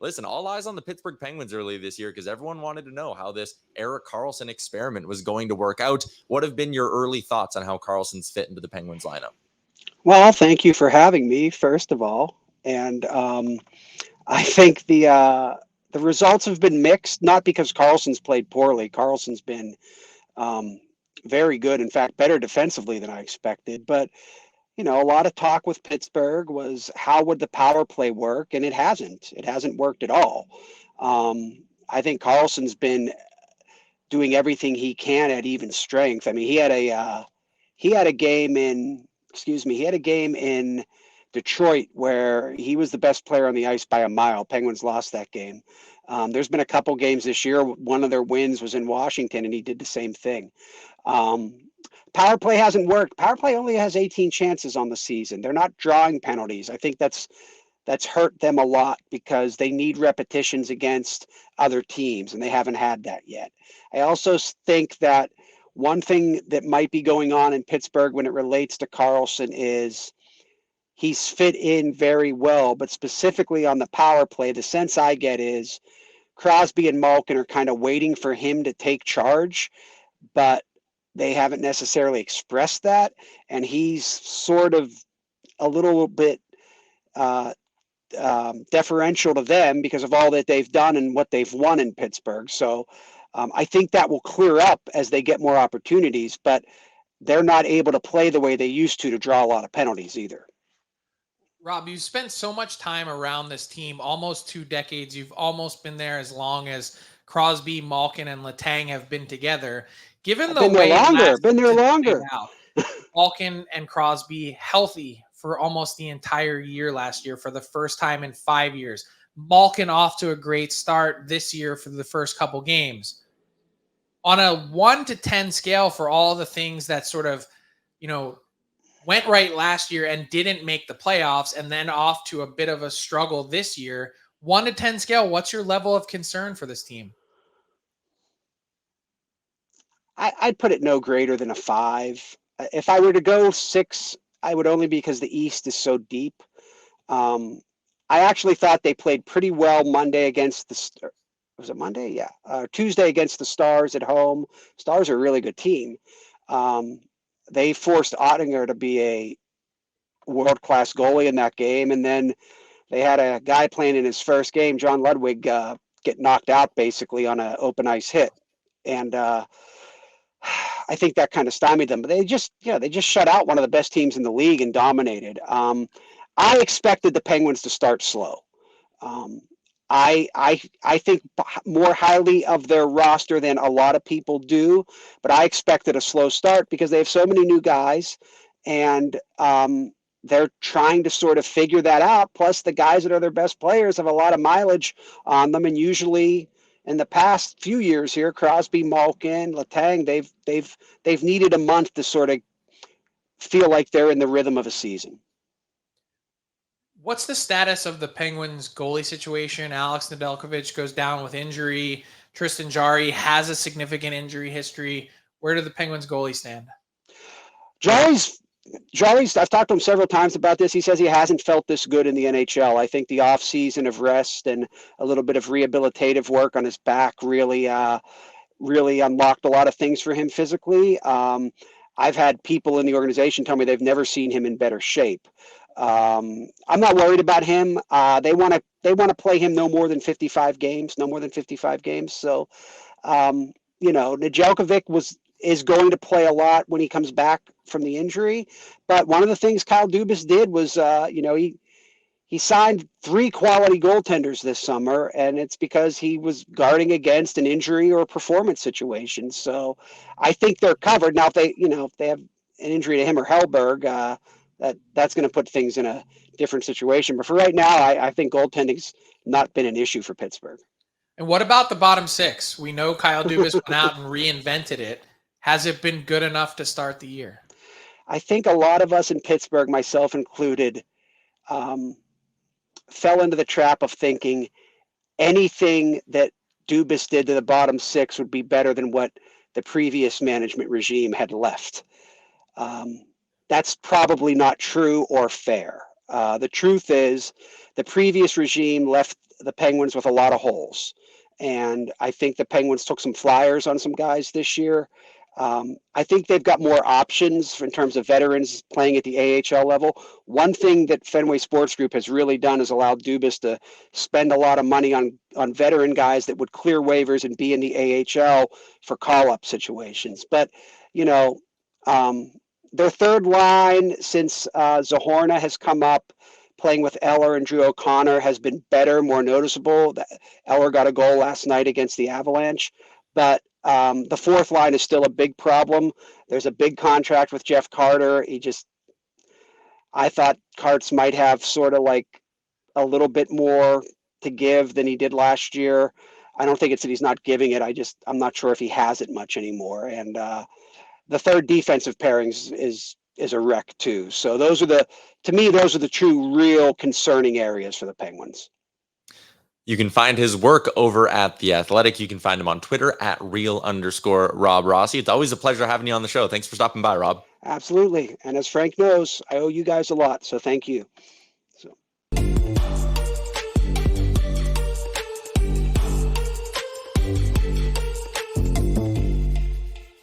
Listen, all eyes on the Pittsburgh Penguins early this year because everyone wanted to know how this Erik Karlsson experiment was going to work out. What have been your early thoughts on how Karlsson's fit into the Penguins lineup? Well, thank you for having me, first of all. And I think the results have been mixed, not because Carlson's played poorly. Carlson's been um, very good, in fact, better defensively than I expected. But a lot of talk with Pittsburgh was how would the power play work, and it hasn't. It hasn't worked at all. I think Carlson's been doing everything he can at even strength. I mean, he had a game in he had a game in Detroit where he was the best player on the ice by a mile. Penguins lost that game. There's been a couple games this year. One of their wins was in Washington, and he did the same thing. Um, Power play hasn't worked. Power play only has 18 chances on the season. They're not drawing penalties. I think that's hurt them a lot because they need repetitions against other teams, and they haven't had that yet. I also think that one thing that might be going on in Pittsburgh when it relates to Karlsson is he's fit in very well, but specifically on the power play, the sense I get is Crosby and Malkin are kind of waiting for him to take charge, but they haven't necessarily expressed that, and he's sort of a little bit uh, deferential to them because of all that they've done and what they've won in Pittsburgh. So I think that will clear up as they get more opportunities, but they're not able to play the way they used to draw a lot of penalties either. Rob, you've spent so much time around this team, almost 2 decades. You've almost been there as long as Crosby, Malkin, and Letang have been together. Given I've the been there way longer. last Been there season played longer. out, Malkin and Crosby healthy for almost the entire year last year for the first time in 5 years. Malkin off to a great start this year for the first couple games. On a 1 to 10 scale for all the things that sort of, you know, went right last year and didn't make the playoffs and then off to a bit of a struggle this year. 1 to 10 scale, what's your level of concern for this team? I'd put it no greater than a 5. If I were to go 6, I would only because the East is so deep. Um, I actually thought they played pretty well Monday against the. Was it Monday? Yeah. Tuesday against the Stars at home. Stars are a really good team. Um, they forced Ottinger to be a world class goalie in that game, and then they had a guy playing in his first game, John Ludwig, get knocked out basically on an open ice hit, and I think that kind of stymied them. But they just shut out one of the best teams in the league and dominated. I expected the Penguins to start slow. Um, I think more highly of their roster than a lot of people do, but I expected a slow start because they have so many new guys, and they're trying to sort of figure that out. Plus, the guys that are their best players have a lot of mileage on them, and usually in the past few years here, Crosby, Malkin, Letang, they've needed a month to sort of feel like they're in the rhythm of a season. What's the status of the Penguins goalie situation? Alex Nedeljkovic goes down with injury. Tristan Jarry has a significant injury history. Where do the Penguins goalie stand? Jarry's I've talked to him several times about this. He says he hasn't felt this good in the NHL. I think the off season of rest and a little bit of rehabilitative work on his back really unlocked a lot of things for him physically. I've had people in the organization tell me they've never seen him in better shape. I'm not worried about him. They want to play him no more than 55 games, no more than 55 games. So, Nedeljkovic is going to play a lot when he comes back from the injury. But one of the things Kyle Dubas did was, he signed 3 quality goaltenders this summer, and it's because he was guarding against an injury or a performance situation. So I think they're covered. Now, if they have an injury to him or Hellberg, that's going to put things in a different situation. But for right now, I think goaltending's not been an issue for Pittsburgh. And what about the bottom 6? We know Kyle Dubas went out and reinvented it. Has it been good enough to start the year? I think a lot of us in Pittsburgh, myself included, fell into the trap of thinking anything that Dubas did to the bottom 6 would be better than what the previous management regime had left. That's probably not true or fair. The truth is, the previous regime left the Penguins with a lot of holes. And I think the Penguins took some flyers on some guys this year. I think they've got more options in terms of veterans playing at the AHL level. One thing that Fenway Sports Group has really done is allowed Dubas to spend a lot of money on veteran guys that would clear waivers and be in the AHL for call-up situations. But, you know, their third line since Zahorna has come up, playing with Eller and Drew O'Connor, has been better, more noticeable. Eller got a goal last night against the Avalanche. But the fourth line is still a big problem. There's a big contract with Jeff Carter. I thought Carts might have sort of like a little bit more to give than he did last year. I don't think it's that he's not giving it. I'm not sure if he has it much anymore. And the third defensive pairings is a wreck too. So to me, those are the two real concerning areas for the Penguins. You can find his work over at The Athletic. You can find him on Twitter at @real_Rob Rossi. It's always a pleasure having you on the show. Thanks for stopping by, Rob. Absolutely. And as Frank knows, I owe you guys a lot. So thank you.